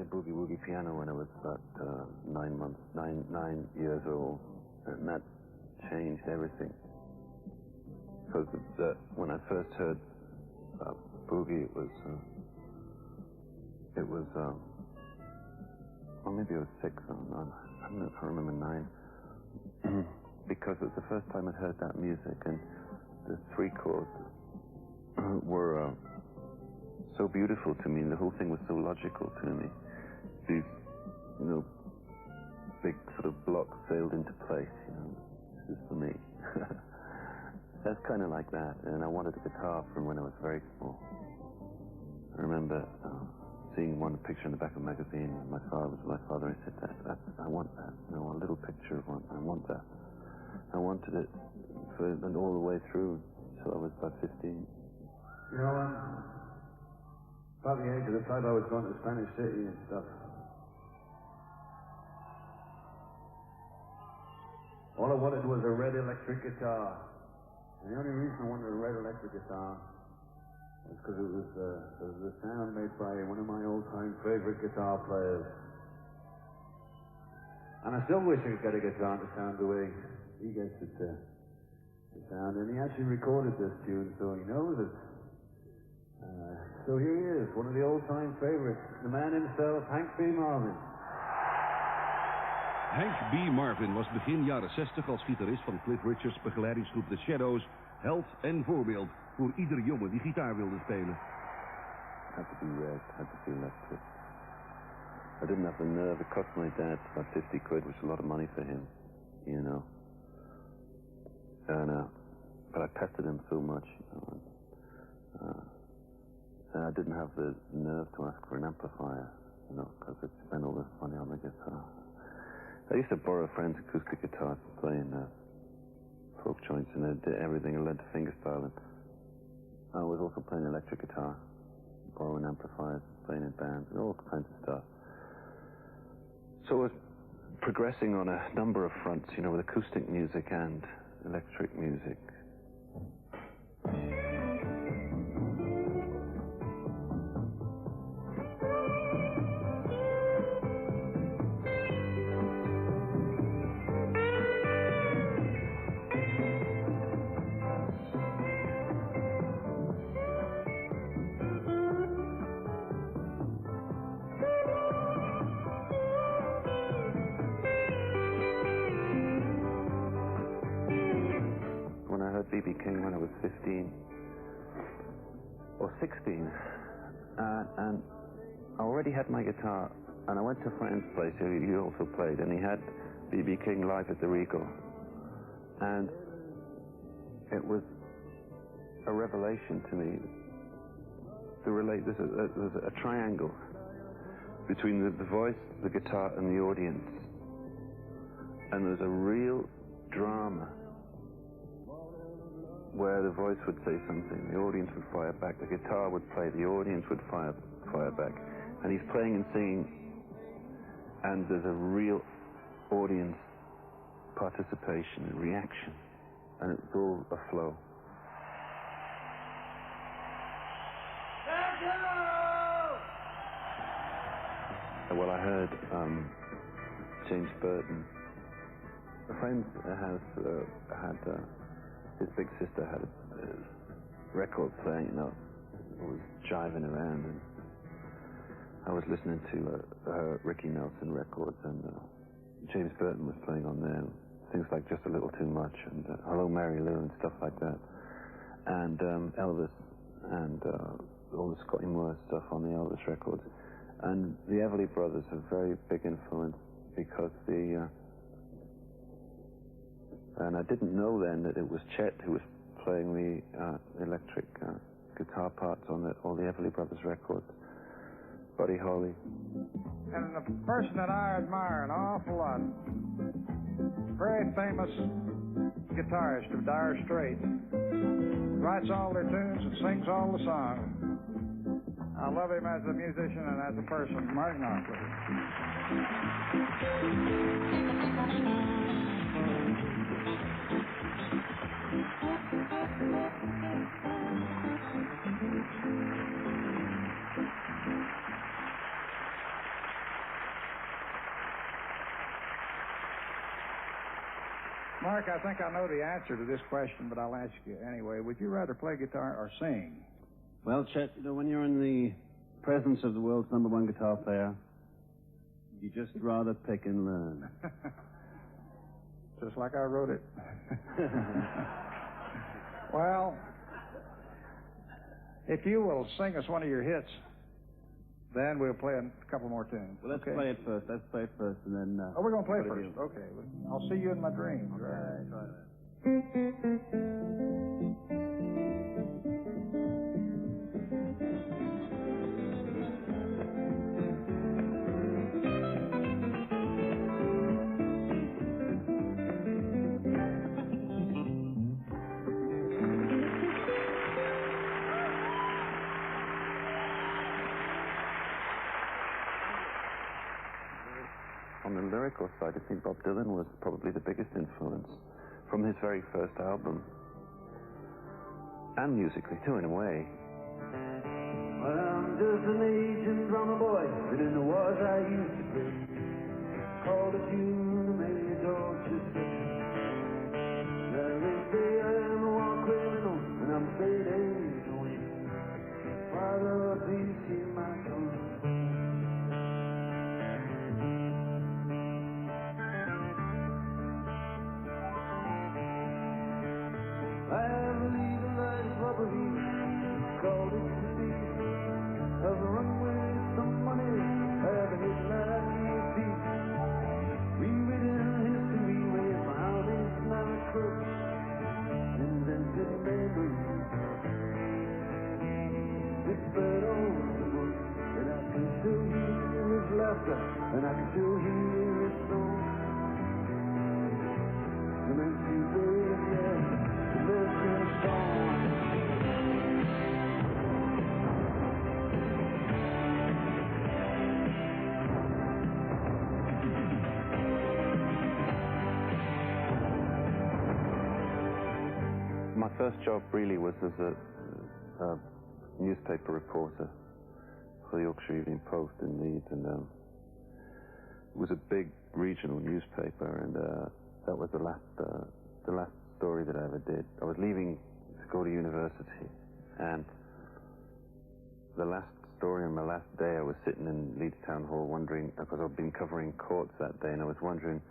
play boogie woogie piano when I was about 9 years old, and that changed everything. Because when I first heard boogie, it was well, maybe I was 6 or 9. I don't know if I remember 9. Because it was the first time I'd heard that music, and the 3 chords were so beautiful to me, and the whole thing was so logical to me. These, big sort of blocks sailed into place, this is for me. That's kind of like that, and I wanted a guitar from when I was very small. I remember seeing one picture in the back of a magazine, and my father, he said, I want that, a little picture of one, I want that. I wanted it and all the way through till I was about 15. About the age of the type I was going to Spanish City and stuff. All I wanted was a red electric guitar. And the only reason I wanted a red electric guitar was because it was the sound made by one of my old-time favorite guitar players. And I still wish I could get a guitar to sound the way he gets it to sound. And he actually recorded this tune, so he knows it. So here he is, one of the old-time favorites, the man himself, Hank B. Marvin. Hank B. Marvin was begin jaren 60 als gitarist van Cliff Richards' begeleidingsgroep The Shadows held en voorbeeld voor ieder jongen die gitaar wilde spelen. Had to be red, had to be electric. I didn't have the nerve. It cost my dad about 50 quid, which is a lot of money for him, And but I pestered him so much, and I didn't have the nerve to ask for an amplifier, because I'd spent all this money on the guitar. I used to borrow friends' acoustic guitars to play in folk joints, and I did everything. I learned to fingerstyle, and I was also playing electric guitar, borrowing amplifiers, playing in bands, and all kinds of stuff. So I was progressing on a number of fronts, with acoustic music and electric music. B.B. King when I was 15 or 16, and I already had my guitar, and I went to a friend's place who he also played, and he had B.B. King live at the Regal, and it was a revelation to me to relate. There's a triangle between the voice, the guitar, and the audience, and there's a real drama where the voice would say something, the audience would fire back, the guitar would play, the audience would fire back, and he's playing and singing, and there's a real audience participation and reaction, and it's all a flow. Well, I heard James Burton. A friend's house had his big sister had a record playing, it was jiving around, and I was listening to her Ricky Nelson records, and James Burton was playing on there, things like Just a Little Too Much, and Hello Mary Lou, and stuff like that, and Elvis, and all the Scotty Moore stuff on the Elvis records, and the Everly Brothers are a very big influence, because and I didn't know then that it was Chet who was playing the electric guitar parts on all the Everly Brothers records. Buddy Holly. And the person that I admire an awful lot, very famous guitarist of Dire Straits, writes all their tunes and sings all the songs. I love him as a musician and as a person, Martin Knopfler. Mark, I think I know the answer to this question, but I'll ask you anyway. Would you rather play guitar or sing? Well, Chet, you know, when you're in the presence of the world's #1 guitar player, you just rather pick and learn. Just like I wrote it. Well, if you will sing us one of your hits, then we'll play a couple more tunes. Well, let's okay? play it first. Let's play it first, and then... Oh, we're going to play first. Okay. I'll see you in my dreams. Okay, Right? try that. On the lyrical side, I think Bob Dylan was probably the biggest influence from his very first album. And musically, too, in a way. Well, I'm just an aging drummer boy, and in the wars I used to play. Called a tune, maybe a Georgia station. Now they say I'm a war criminal, and I'm afraid ain't no way. Father, please see my son. I have a legalized robbery, called it the thief. I've run with some money, I have a headlight thief. Rewritten history with my honest night crooks, invented memories. It's bad on the book, and I can still hear his laughter, and I can still hear his song. And then you baby, yeah. My first job really was as a newspaper reporter for the Yorkshire Evening Post in Leeds, and it was a big regional newspaper, and that was the last story that I ever did. I was leaving to go to university, and the last story on my last day, I was sitting in Leeds Town Hall wondering, because I'd been covering courts that day, and I was wondering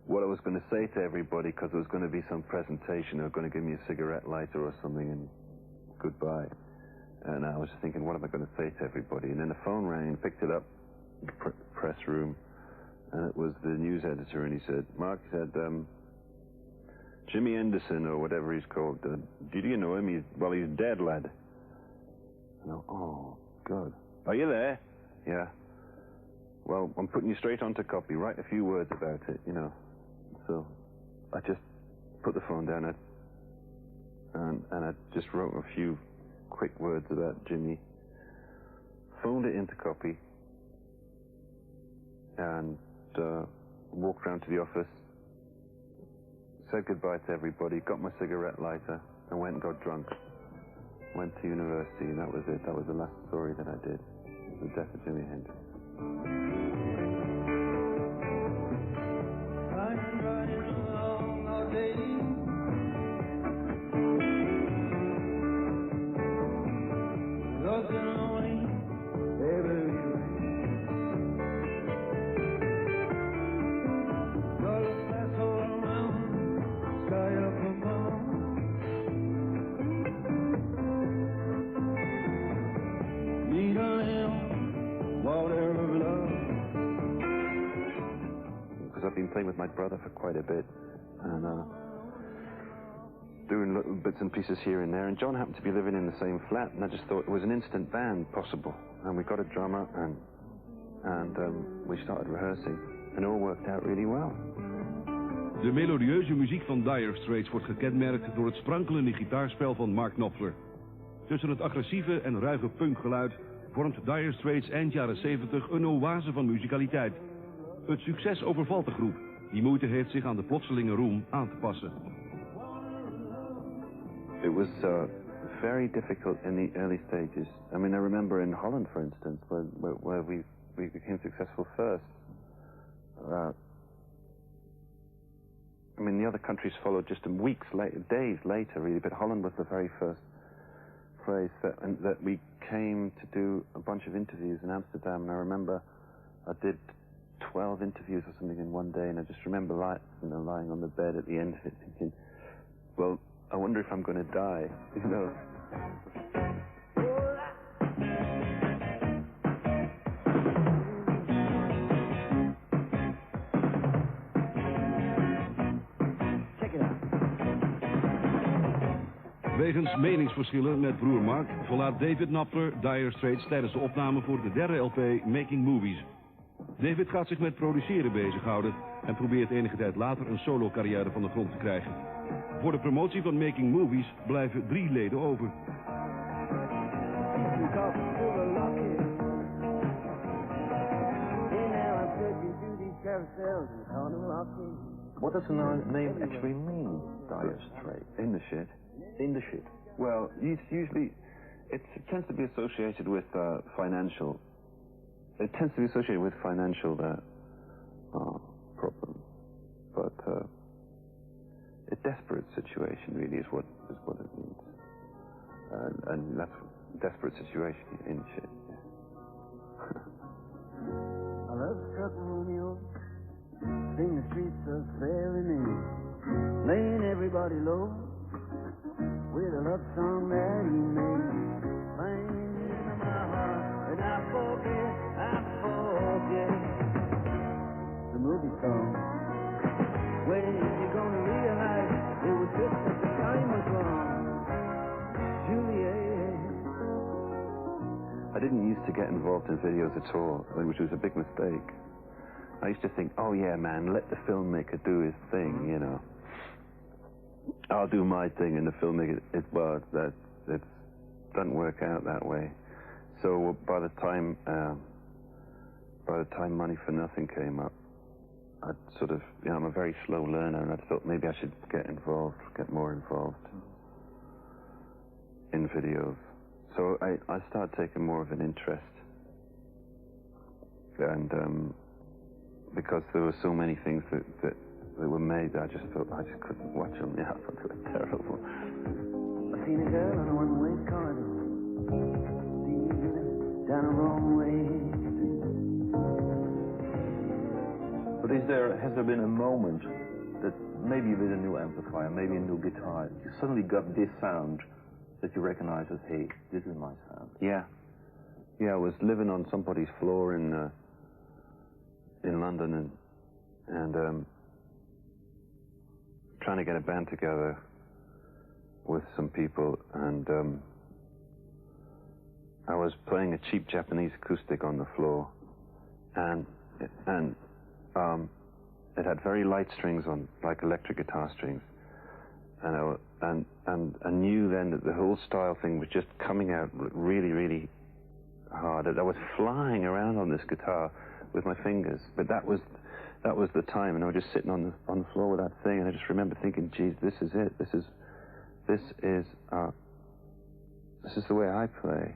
what I was going to say to everybody, because there was going to be some presentation. They were going to give me a cigarette lighter or something, and goodbye. And I was just thinking, what am I going to say to everybody? And then the phone rang, picked it up, press room, and it was the news editor, and he said, Mark, he said, Jimmy Anderson, or whatever he's called, did you know him? He's dead, lad. And oh, God. Are you there? Yeah. Well, I'm putting you straight onto copy. Write a few words about it, you know. So I just put the phone down and I just wrote a few quick words about Jimmy, phoned it into copy, and walked round to the office, said goodbye to everybody, got my cigarette lighter, and went and got drunk. Went to university, and that was it. That was the last story that I did. The death of Jimi Hendrix. I'm riding along all day. Looking away every way. Colors pass all around, sky up above. Need a little water of love. Because I've been playing with my brother for quite a bit, and doing little bits and pieces here and there, and John happened to be living in the same flat, and I just thought it was an instant band possible, and we got a drummer, and we started rehearsing, and it all worked out really well. De melodieuze muziek van Dire Straits wordt gekenmerkt door het sprankelende gitaarspel van Mark Knopfler. Tussen het agressieve en ruige punkgeluid vormt Dire Straits eind jaren 70 een oase van muzikaliteit. Het succes overvalt de groep, die moeite heeft zich aan de plotselinge roem aan te passen. It was very difficult in the early stages. I mean, I remember in Holland, for instance, where we became successful first. I mean, the other countries followed just weeks later, days later, really. But Holland was the very first place that we came to do a bunch of interviews in Amsterdam. And I remember I did 12 interviews or something in one day, and I just remember lying on the bed at the end of it thinking, well, I wonder if I'm going to die, you know. Wegens meningsverschillen met broer Mark verlaat David Knopfler Dire Straits tijdens de opname voor de derde LP Making Movies. David gaat zich met produceren bezighouden en probeert enige tijd later een solo-carrière van de grond te krijgen. Voor de promotie van Making Movies blijven 3 leden over. What does the name actually mean, Dire Straits? In the shit. In the shit. Well, it tends to be associated with financial. It tends to be associated with financial problems, but a desperate situation really is what it means, and that's a desperate situation in shit. Yeah. I love struck Romeo, sing the streets of fairy men, laying everybody low with a love song that he made, playing in my heart, and I forget the movie song. When you gonna realize it was just that the time was wrong, Juliet. I didn't used to get involved in videos at all, which was a big mistake. I used to think, oh yeah, man, let the filmmaker do his thing, you know. I'll do my thing, and the filmmaker. It doesn't work out that way. So by the time Money for Nothing came up, I'd sort of, I'm a very slow learner, and I thought maybe I should get more involved in videos. So I started taking more of an interest, and because there were so many things that were made, I just thought I just couldn't watch them. Yeah, I thought they were terrible. I seen a girl on a one-way corridor, down a wrong way. But has there been a moment that maybe with a new amplifier, maybe a new guitar, you suddenly got this sound that you recognize as, hey, this is my sound? Yeah, I was living on somebody's floor in London, and trying to get a band together with some people, and I was playing a cheap Japanese acoustic on the floor, and it had very light strings on, like electric guitar strings, and I knew then that the whole style thing was just coming out really, really hard. I was flying around on this guitar with my fingers, but that was the time, and I was just sitting on the floor with that thing, and I just remember thinking, geez, this is it. This is the way I play.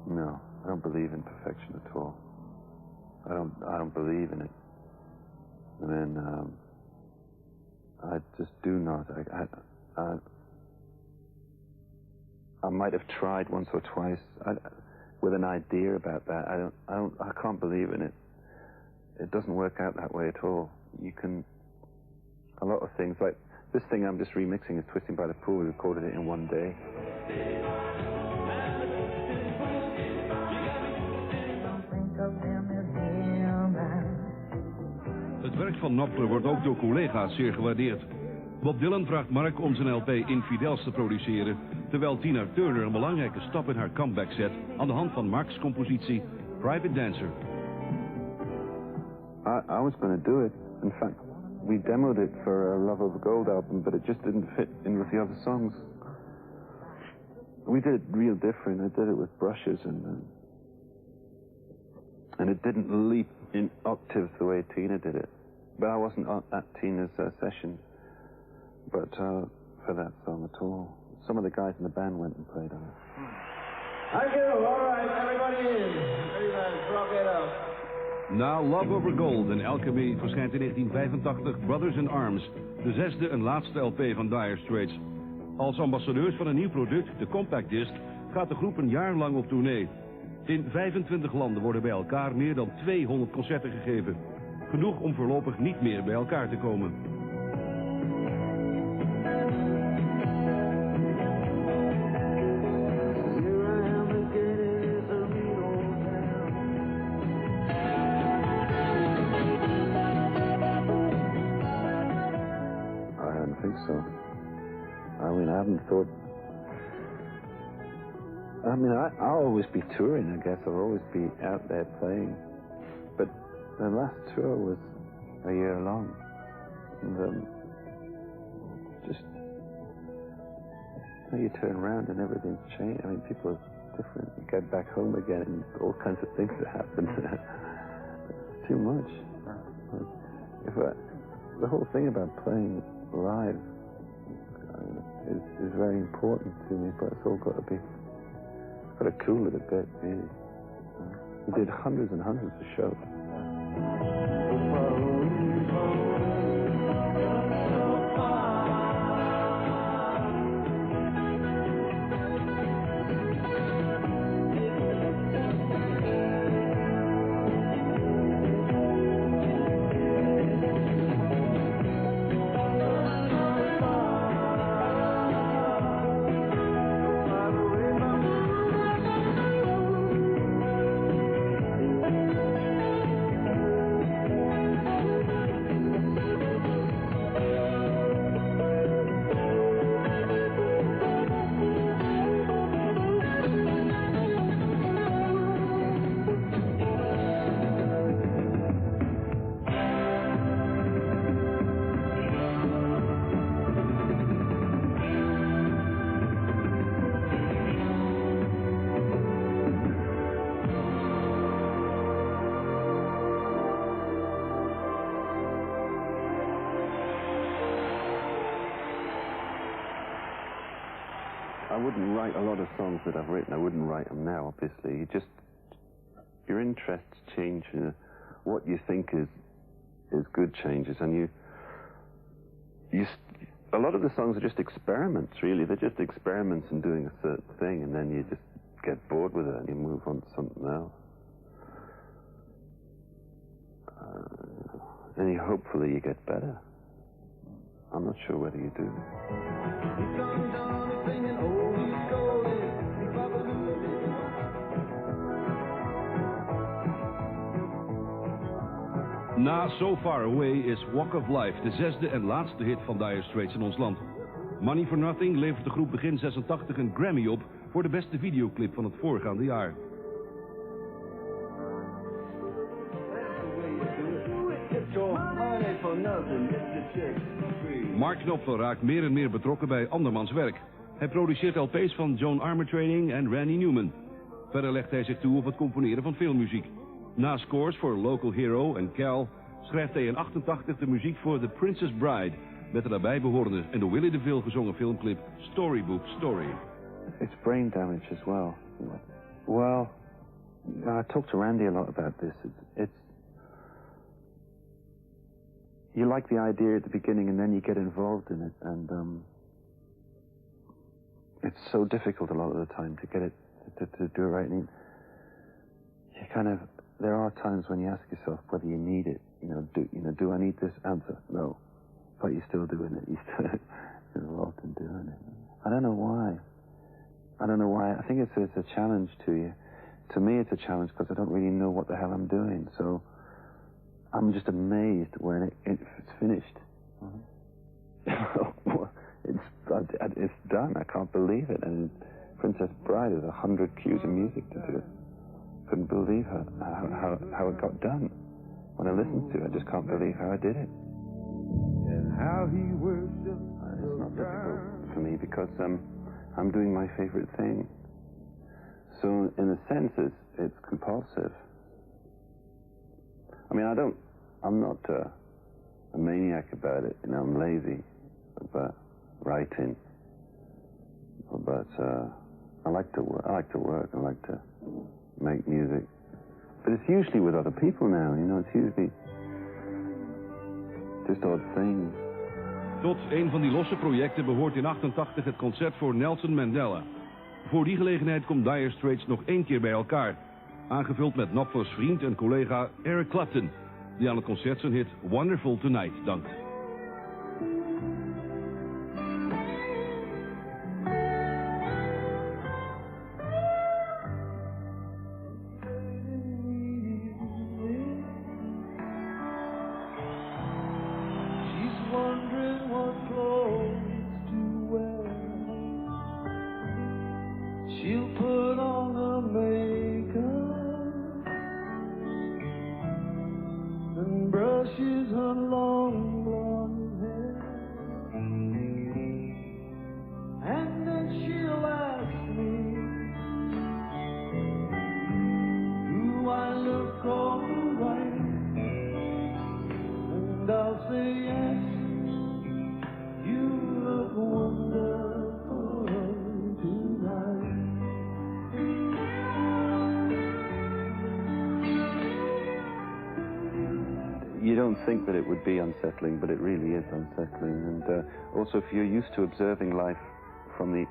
No, I don't believe in perfection at all. I don't believe in it. And then I just do not. I might have tried once or twice with an idea about that. I can't believe in it. It doesn't work out that way at all. A lot of things, like this thing I'm just remixing is Twisting by the Pool. We recorded it in one day. Het werk van Knopfler wordt ook door collega's zeer gewaardeerd. Bob Dylan vraagt Mark om zijn LP Infidels te produceren, terwijl Tina Turner een belangrijke stap in haar comeback zet aan de hand van Mark's compositie Private Dancer. I was going to do it. In fact, we demoed it for a Love Over Gold album, but it just didn't fit in with the other songs. We did it real different. I did it with brushes and And it didn't leap in octaves the way Tina did it. But I wasn't at Tina's session, but for that song at all. Some of the guys in the band went and played on it. Thank you. All right, everybody in. Everybody, rock it up. Na Love Over Gold en Alchemy verschijnt in 1985 Brothers in Arms, de zesde en laatste LP van Dire Straits. Als ambassadeurs van een nieuw product, de Compact Disc, gaat de groep een jaar lang op tournee. In 25 landen worden bij elkaar meer dan 200 concerten gegeven. Genoeg om voorlopig niet meer bij elkaar te komen. I think so. I mean, I haven't thought... I mean, I'll always be touring, I guess. I'll always be out there playing. But the last tour was a year long. And just... You turn around and everything's changed. I mean, people are different. You get back home again and all kinds of things that happen. It's too much. The whole thing about playing live is very important to me, but it's all got to cool it a bit, really. We did hundreds and hundreds of shows. I wouldn't write a lot of songs that I've written. I wouldn't write them now, obviously. Your interests change. What you think is good changes, and a lot of the songs are just experiments, really. They're just experiments in doing a certain thing, and then you just get bored with it and you move on to something else. And hopefully you get better. I'm not sure whether you do. Na So Far Away is Walk of Life de zesde en laatste hit van Dire Straits in ons land. Money for Nothing levert de groep begin 86 een Grammy op voor de beste videoclip van het voorgaande jaar. Mark Knopfler raakt meer en meer betrokken bij andermans werk. Hij produceert LP's van Joan Armatrading en Randy Newman. Verder legt hij zich toe op het componeren van filmmuziek. Na scores voor Local Hero en Cal schrijft hij in 88 de muziek voor The Princess Bride, met de daarbij behorende en door Willie DeVille gezongen filmclip Storybook Story. It's brain damage as well. Well, I talked to Randy a lot about this. You like the idea at the beginning and then you get involved in it, and it's so difficult a lot of the time to get it to do it right. And there are times when you ask yourself whether you need it. Do I need this answer? No. But you're still doing it. You're still involved in doing it. I don't know why. I think it's a challenge to you. To me, it's a challenge because I don't really know what the hell I'm doing. So I'm just amazed when it's finished. It's done. I can't believe it. And Princess Bride is 100 cues of music to do it. Couldn't believe how it got done. When I listened to it, I just can't believe how I did it. And how he worshipped. It's not difficult for me because I'm doing my favorite thing. So in a sense, it's compulsive. I mean, I'm not a maniac about it. You know, I'm lazy about writing, but I like to work. I like to make music. But it's usually with other people now. You know, it's usually just odd things. Tot een van die losse projecten behoort in 88 het concert voor Nelson Mandela. Voor die gelegenheid komt Dire Straits nog 1 keer bij elkaar. Aangevuld met Knopfler's vriend en collega Eric Clapton, die aan het concert zijn hit Wonderful Tonight dankt. She'll put on her makeup and brushes her long blonde hair, and then she'll ask me, do I look alright? And I'll say yes, you look wonderful tonight. You don't think that it would be unsettling, but it really is unsettling. And also, if you're used to observing life from the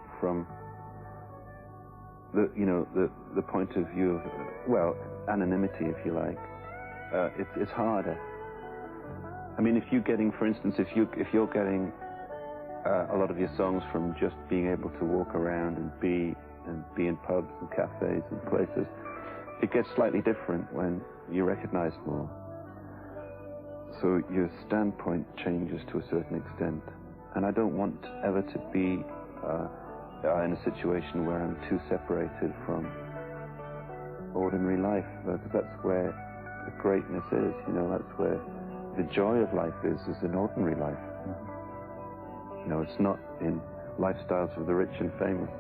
point of view of, well, anonymity, if you like, it's harder. I mean, if you're getting, for instance, if you're getting a lot of your songs from just being able to walk around and be in pubs and cafes and places, it gets slightly different when you're recognized more. So your standpoint changes to a certain extent. And I don't want ever to be in a situation where I'm too separated from ordinary life, because that's where the greatness is, you know, that's where the joy of life is in ordinary life. You know, it's not in lifestyles of the rich and famous.